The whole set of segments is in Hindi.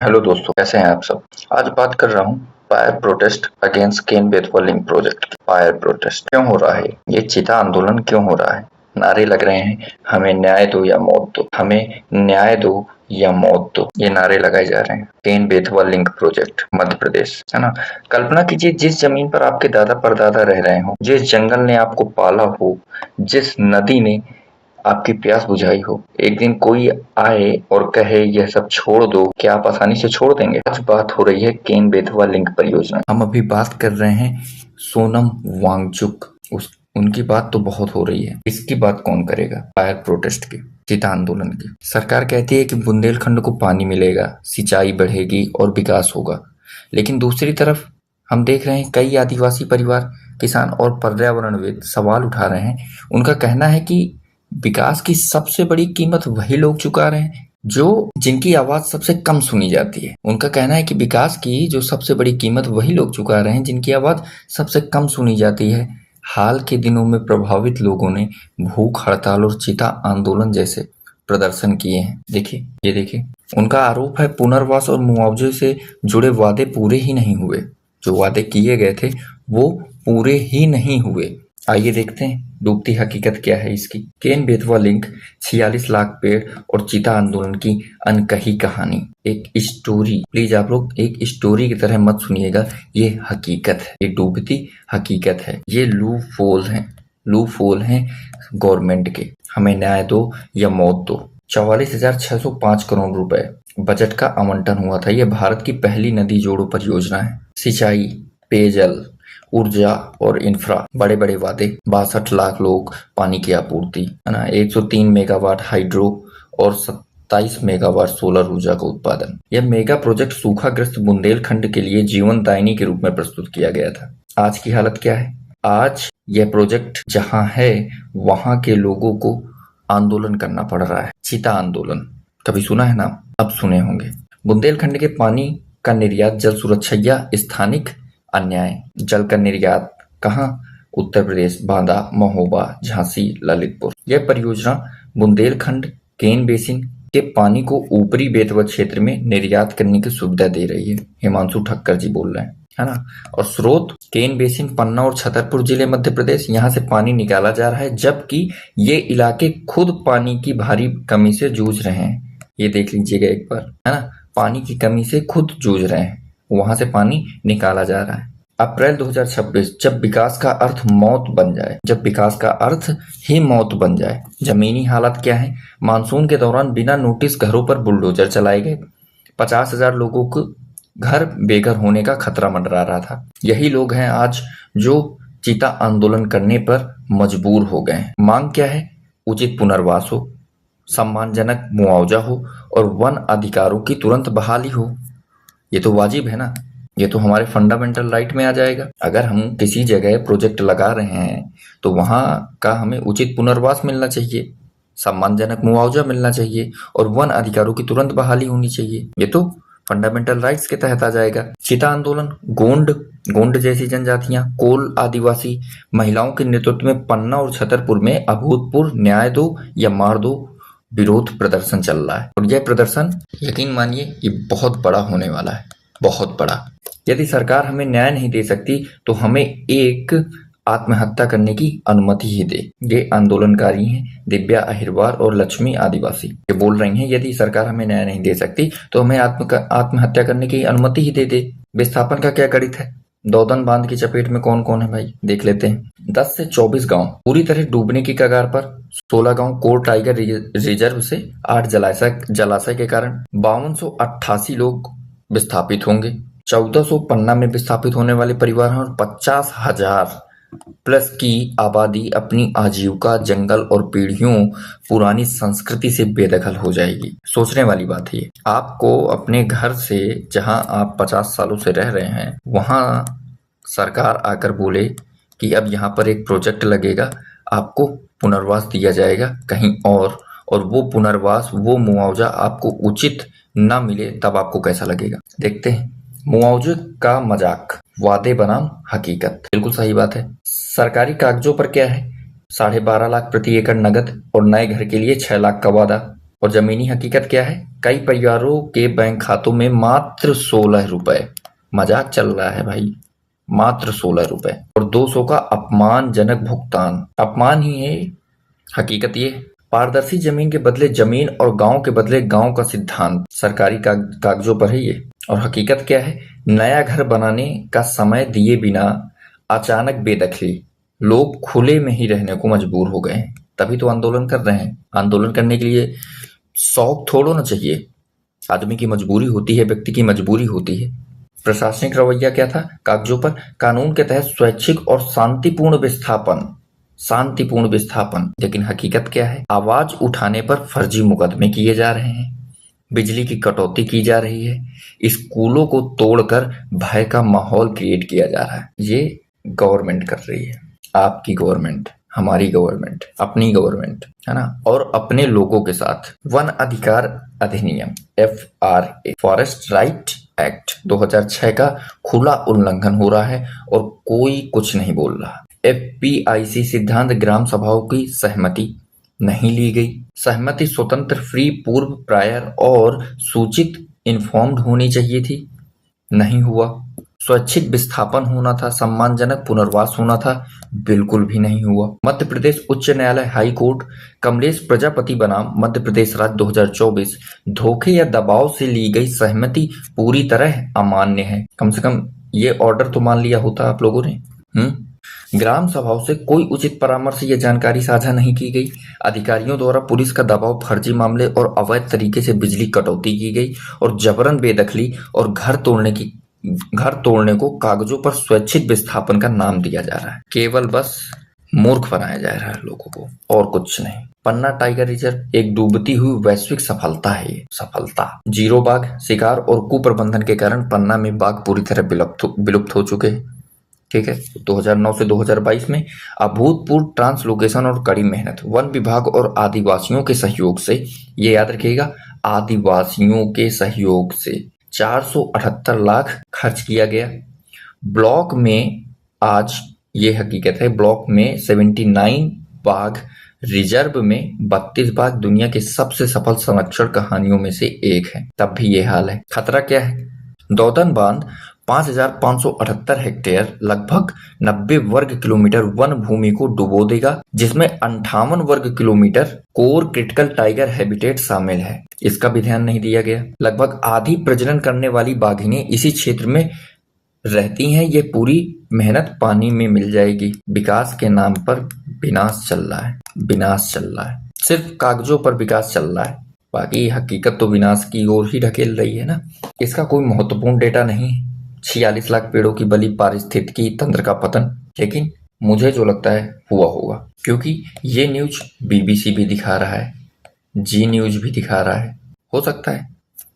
हेलो दोस्तों, कैसे हैं आप सब। आज बात कर रहा हूँ fire protest against Ken Betwa link project की। फायर प्रोटेस्ट क्यों हो रहा है, ये चीता आंदोलन क्यों हो रहा है। नारे लग रहे हैं, हमें न्याय दो या मौत दो, हमें न्याय दो या मौत दो, ये नारे लगाए जा रहे हैं। केन बेतवा लिंक प्रोजेक्ट मध्य प्रदेश, है ना। कल्पना कीजिए, जिस जमीन पर आपके दादा परदादा रह रहे हो, जिस जंगल ने आपको पाला हो, जिस नदी ने आपकी प्यास बुझाई हो, एक दिन कोई आए और कहे यह सब छोड़ दो, क्या आप आसानी से छोड़ देंगे। आज बात हो रही है केन बेतवा लिंक परियोजना। हम अभी बात कर रहे हैं सोनम वांगचुक, उनकी बात तो बहुत हो रही है, इसकी बात कौन करेगा। फायर प्रोटेस्ट की, चीता आंदोलन की। सरकार कहती है कि बुंदेलखंड को पानी मिलेगा, सिंचाई बढ़ेगी और विकास होगा, लेकिन दूसरी तरफ हम देख रहे हैं कई आदिवासी परिवार, किसान और पर्यावरणविद सवाल उठा रहे हैं। उनका कहना है कि विकास की सबसे बड़ी कीमत वही लोग चुका रहे हैं जिनकी आवाज सबसे कम सुनी जाती है। उनका कहना है कि विकास की जो सबसे बड़ी कीमत वही लोग चुका रहे हैं जिनकी आवाज सबसे कम सुनी जाती है। हाल के दिनों में प्रभावित लोगों ने भूख हड़ताल और चीता आंदोलन जैसे प्रदर्शन किए हैं। देखिए, ये देखिए, उनका आरोप है पुनर्वास और मुआवजे से जुड़े वादे पूरे ही नहीं हुए। जो वादे किए गए थे वो पूरे ही नहीं हुए। आइए देखते हैं डूबती हकीकत क्या है इसकी। केन बेतवा लिंक, 46 लाख पेड़ और चीता आंदोलन की अनकही कहानी। एक स्टोरी, प्लीज आप लोग एक स्टोरी की तरह मत सुनिएगा, ये हकीकत है, ये डूबती हकीकत है। ये लूप होल हैं गवर्नमेंट के। हमें न्याय दो या मौत दो। 44,605 करोड़ रुपए बजट का आवंटन हुआ था। यह भारत की पहली नदी जोड़ो परियोजना है। सिंचाई, पेयजल, ऊर्जा और इंफ्रा, बड़े बड़े वादे। 62 लाख लोग पानी की आपूर्ति, है ना। 103 मेगावाट हाइड्रो और 27 मेगावाट सोलर ऊर्जा का उत्पादन। यह मेगा प्रोजेक्ट सूखाग्रस्त बुंदेलखंड के लिए जीवनदायिनी के रूप में प्रस्तुत किया गया था। आज की हालत क्या है? आज यह प्रोजेक्ट जहां है वहां के लोगों को आंदोलन करना पड़ रहा है। चीता आंदोलन कभी सुना है नाम? अब सुने होंगे। बुंदेलखंड के पानी का निर्यात, जल सुरक्षा या स्थानिक अन्याय। जल का निर्यात कहाँ? उत्तर प्रदेश, बांदा, महोबा, झांसी, ललितपुर। यह परियोजना बुंदेलखंड केन बेसिन के पानी को ऊपरी बेतवा क्षेत्र में निर्यात करने की सुविधा दे रही है। हिमांशु ठक्कर जी बोल रहे हैं, है ना। और स्रोत केन बेसिन, पन्ना और छतरपुर जिले, मध्य प्रदेश। यहाँ से पानी निकाला जा रहा है, जबकि ये इलाके खुद पानी की भारी कमी से जूझ रहे हैं। ये देख लीजिएगा एक बार, है ना। पानी की कमी से खुद जूझ रहे हैं, वहां से पानी निकाला जा रहा है। अप्रैल 2026, जब विकास का अर्थ मौत बन जाए, जब विकास का अर्थ ही मौत बन जाए। जमीनी हालत क्या है? मानसून के दौरान बिना नोटिस घरों पर बुलडोजर चलाए गए। 50,000 लोगों को घर बेघर होने का खतरा मंडरा रहा था। यही लोग हैं आज जो चीता आंदोलन करने पर मजबूर हो गए हैं। मांग क्या है? उचित पुनर्वास हो, सम्मानजनक मुआवजा हो और वन अधिकारों की तुरंत बहाली हो। ये तो वाजिब है ना, ये तो हमारे फंडामेंटल राइट में आ जाएगा। अगर हम किसी जगह प्रोजेक्ट लगा रहे हैं तो वहां का हमें उचित पुनर्वास मिलना चाहिए, सम्मानजनक मुआवजा मिलना चाहिए और वन अधिकारों की तुरंत बहाली होनी चाहिए। ये तो फंडामेंटल राइट्स के तहत आ जाएगा। चीता आंदोलन, गोंड जैसी जनजातियां, कोल आदिवासी महिलाओं के नेतृत्व में पन्ना और छतरपुर में अभूतपूर्व न्याय दो या मार दो विरोध प्रदर्शन चल रहा है। और यह प्रदर्शन, यकीन मानिए, ये बहुत बड़ा होने वाला है, बहुत बड़ा। यदि सरकार हमें न्याय नहीं दे सकती तो हमें एक आत्महत्या करने की अनुमति ही दे। ये आंदोलनकारी हैं दिव्या अहिरवार और लक्ष्मी आदिवासी। ये बोल रही हैं यदि सरकार हमें न्याय नहीं दे सकती तो हमें आत्महत्या करने की अनुमति ही दे। विस्थापन का क्या गणित है? दौदन बांध की चपेट में कौन कौन है भाई, देख लेते हैं। 10 से 24 गांव पूरी तरह डूबने की कगार पर। 16 गांव कोर टाइगर रिजर्व से, 8 जलाशय के कारण। 5288 लोग विस्थापित होंगे। 1400 पन्ना में विस्थापित होने वाले परिवार हैं और 50,000 प्लस की आबादी अपनी आजीविका, जंगल और पीढ़ियों पुरानी संस्कृति से बेदखल हो जाएगी। सोचने वाली बात है। आपको अपने घर से, जहां आप 50 सालों से रह रहे हैं, वहां सरकार आकर बोले कि अब यहाँ पर एक प्रोजेक्ट लगेगा, आपको पुनर्वास दिया जाएगा कहीं और वो पुनर्वास, वो मुआवजा आपको उचित ना मिले, तब आपको कैसा लगेगा। देखते हैं। मुआवजे का मजाक, वादे बनाम हकीकत। बिल्कुल सही बात है। सरकारी कागजों पर क्या है? 12.5 लाख प्रति एकड़ नगद और नए घर के लिए 6 लाख का वादा। और जमीनी हकीकत क्या है? कई परिवारों के बैंक खातों में मात्र 16 रुपए। मजाक चल रहा है भाई, मात्र 16 रुपए और 200 का अपमानजनक भुगतान। अपमान ही है हकीकत ये। पारदर्शी जमीन के बदले जमीन और गांव के बदले गांव का सिद्धांत सरकारी कागजों पर है ये। और हकीकत क्या है? नया घर बनाने का समय दिए बिना अचानक बेदखली, लोग खुले में ही रहने को मजबूर हो गए हैं। तभी तो आंदोलन कर रहे हैं। आंदोलन करने के लिए शौक थोड़ो ना चाहिए, आदमी की मजबूरी होती है, व्यक्ति की मजबूरी होती है। प्रशासनिक रवैया क्या था? कागजों पर कानून के तहत स्वैच्छिक और शांतिपूर्ण विस्थापन। लेकिन हकीकत क्या है? आवाज उठाने पर फर्जी मुकदमे किए जा रहे हैं, बिजली की कटौती की जा रही है, स्कूलों को तोड़कर भय का माहौल क्रिएट किया जा रहा है। ये गवर्नमेंट कर रही है, आपकी गवर्नमेंट, हमारी गवर्नमेंट, अपनी गवर्नमेंट, है ना। और अपने लोगों के साथ। वन अधिकार अधिनियम FRA, फॉरेस्ट राइट एक्ट 2006 का खुला उल्लंघन हो रहा है और कोई कुछ नहीं बोल रहा। FPIC सिद्धांत ग्राम सभाओं की सहमति नहीं ली गई। सहमति स्वतंत्र, फ्री, पूर्व, प्रायर और सूचित इन्फॉर्म्ड होनी चाहिए थी, नहीं हुआ। स्वैच्छिक विस्थापन होना था, सम्मानजनक पुनर्वास होना था, बिल्कुल भी नहीं हुआ। मध्य प्रदेश उच्च न्यायालय हाई कोर्ट कमलेश प्रजापति बनाम मध्य प्रदेश राज्य 2024, धोखे या दबाव से ली गई सहमति पूरी तरह अमान्य है। कम से कम ये ऑर्डर तो मान लिया होता आप लोगों ने। ग्राम सभाओं से कोई उचित परामर्श या जानकारी साझा नहीं की गई। अधिकारियों द्वारा पुलिस का दबाव, फर्जी मामले और अवैध तरीके से बिजली कटौती की गई और जबरन बेदखली और घर तोड़ने को कागजों पर स्वैच्छिक विस्थापन का नाम दिया जा रहा है। केवल बस मूर्ख बनाया जा रहा है लोगों को, और कुछ नहीं। पन्ना टाइगर रिजर्व एक डूबती हुई वैश्विक सफलता है। ये सफलता, जीरो बाघ शिकार और कुप्रबंधन के कारण पन्ना में बाघ पूरी तरह विलुप्त हो चुके हैं। ठीक है, 2009 से 2022 में अभूतपूर्व ट्रांसलोकेशन और कड़ी मेहनत, वन विभाग और आदिवासियों के सहयोग से, ये याद रखिएगा, आदिवासियों के सहयोग से 478 लाख खर्च किया गया। ब्लॉक में, आज ये हकीकत है, ब्लॉक में 79 बाघ, रिजर्व में 32 बाघ दुनिया के सबसे सफल संरक्षण कहानियों में से एक है। तब भी ये हाल है। खतरा क्या है? दौधन बांध 5578 हेक्टेयर, लगभग 90 वर्ग किलोमीटर वन भूमि को डुबो देगा, जिसमें 58 वर्ग kilometre core critical tiger habitat शामिल है। इसका भी ध्यान नहीं दिया गया। लगभग आधी प्रजनन करने वाली बाघिनें इसी क्षेत्र में रहती हैं। ये पूरी मेहनत पानी में मिल जाएगी। विकास के नाम पर विनाश चल रहा है, सिर्फ कागजों पर विकास चल रहा है, बाकी हकीकत तो विनाश की ओर ही ढकेल रही है ना। इसका कोई महत्वपूर्ण डेटा नहीं। 46 लाख पेड़ों की बलि, पारिस्थितिकी तंत्र का पतन। लेकिन मुझे जो लगता है हुआ होगा, क्योंकि ये न्यूज BBC भी दिखा रहा है, जी न्यूज भी दिखा रहा है। हो सकता है।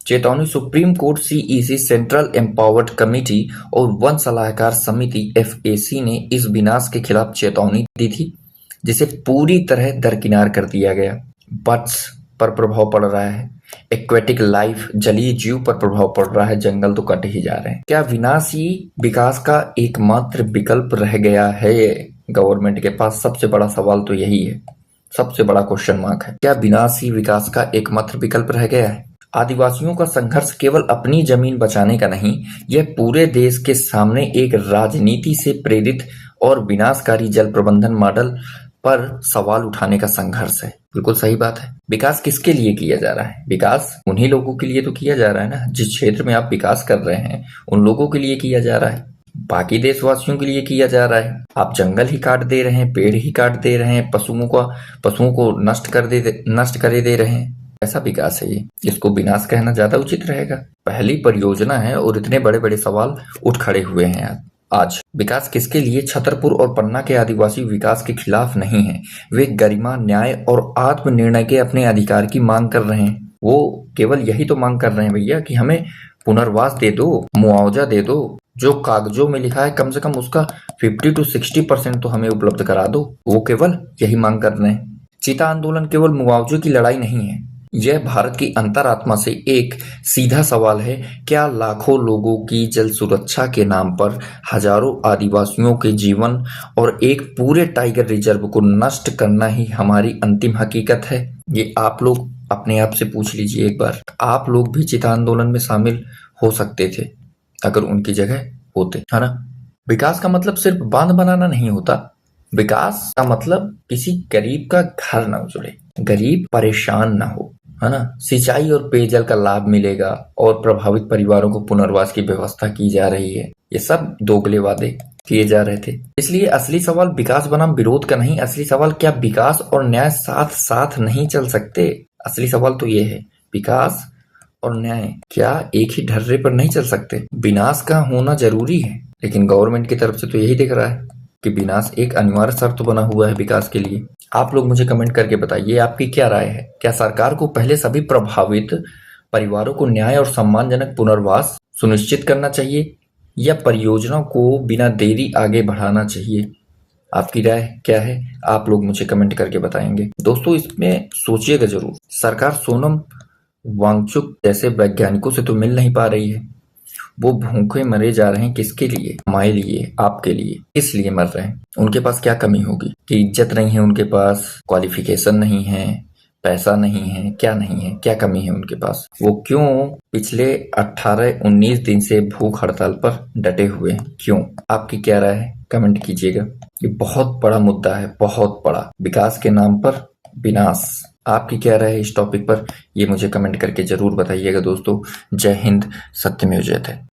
चेतावनी, supreme court, CEC, central empowered committee और वन सलाहकार समिति FAC ने इस विनाश के खिलाफ चेतावनी दी थी, जिसे पूरी तरह दरकिनार कर दिया गया। बर्ड्स पर प्रभाव पड़ रहा है, एक्वेटिक लाइफ, जलीय जीव पर प्रभाव पड़ रहा है, जंगल तो कट ही जा रहे हैं। क्या विनाश ही विकास का एकमात्र विकल्प रह गया है गवर्नमेंट के पास? सबसे बड़ा सवाल तो यही है, सबसे बड़ा क्वेश्चन मार्क है। क्या विनाश ही विकास का एकमात्र विकल्प रह गया है? आदिवासियों का संघर्ष केवल अपनी जमीन बचाने का नहीं, यह पूरे देश के सामने एक राजनीति से प्रेरित और विनाशकारी जल प्रबंधन मॉडल पर सवाल उठाने का संघर्ष है। बिल्कुल सही बात है। विकास किसके लिए किया जा रहा है? विकास उन्हीं लोगों के लिए तो किया जा रहा है ना, जिस क्षेत्र में आप विकास कर रहे हैं उन लोगों के लिए किया जा रहा है, बाकी देशवासियों के लिए किया जा रहा है। आप जंगल ही काट दे रहे हैं, पेड़ ही काट दे रहे हैं, पशुओं को नष्ट करे दे रहे हैं। ऐसा विकास है ये, इसको विनाश कहना ज्यादा उचित रहेगा। पहली परियोजना है और इतने बड़े बड़े सवाल उठ खड़े हुए हैं आज। विकास किसके लिए? छतरपुर और पन्ना के आदिवासी विकास के खिलाफ नहीं है। वे गरिमा, न्याय और आत्मनिर्णय के अपने अधिकार की मांग कर रहे हैं। वो केवल यही तो मांग कर रहे हैं भैया कि हमें पुनर्वास दे दो, मुआवजा दे दो, जो कागजों में लिखा है कम से कम उसका 50 से 60% तो हमें उपलब्ध करा दो। वो केवल यही मांग कर रहे हैं। चीता आंदोलन केवल मुआवजे की लड़ाई नहीं है, यह भारत की अंतरात्मा से एक सीधा सवाल है। क्या लाखों लोगों की जल सुरक्षा के नाम पर हजारों आदिवासियों के जीवन और एक पूरे टाइगर रिजर्व को नष्ट करना ही हमारी अंतिम हकीकत है? ये आप लोग अपने आप से पूछ लीजिए एक बार, आप लोग भी चिता आंदोलन में शामिल हो सकते थे अगर उनकी जगह होते, है ना। विकास का मतलब सिर्फ बांध बनाना नहीं होता। विकास का मतलब किसी गरीब का घर ना उजड़े, गरीब परेशान ना हो, है ना। सिंचाई और पेयजल का लाभ मिलेगा और प्रभावित परिवारों को पुनर्वास की व्यवस्था की जा रही है। ये सब दोगले वादे किए जा रहे थे। इसलिए असली सवाल विकास बनाम विरोध का नहीं, असली सवाल क्या विकास और न्याय साथ साथ नहीं चल सकते। असली सवाल तो ये है, विकास और न्याय क्या एक ही ढर्रे पर नहीं चल सकते। विनाश का होना जरूरी है, लेकिन गवर्नमेंट की तरफ से तो यही दिख रहा है कि विनाश एक अनिवार्य शर्त बना हुआ है विकास के लिए। आप लोग मुझे कमेंट करके बताइए आपकी क्या राय है। क्या सरकार को पहले सभी प्रभावित परिवारों को न्याय और सम्मानजनक पुनर्वास सुनिश्चित करना चाहिए या परियोजना को बिना देरी आगे बढ़ाना चाहिए? आपकी राय क्या है? आप लोग मुझे कमेंट करके बताएंगे। दोस्तों, इसमें सोचिएगा जरूर। सरकार सोनम वांगचुक जैसे वैज्ञानिकों से तो मिल नहीं पा रही है। वो भूखे मरे जा रहे हैं किसके लिए? हमारे लिए, आपके लिए। किस लिए मर रहे हैं? उनके पास क्या कमी होगी कि इज्जत नहीं है उनके पास, क्वालिफिकेशन नहीं है, पैसा नहीं है, क्या नहीं है, क्या कमी है उनके पास? वो क्यों पिछले 18-19 दिन से भूख हड़ताल पर डटे हुए हैं? क्यों? आपकी क्या राय है? कमेंट कीजिएगा। ये बहुत बड़ा मुद्दा है, बहुत बड़ा। विकास के नाम पर विनाश। आपकी क्या राय है इस टॉपिक पर? ये मुझे कमेंट करके जरूर बताइएगा दोस्तों। जय हिंद, सत्यमेव जयते।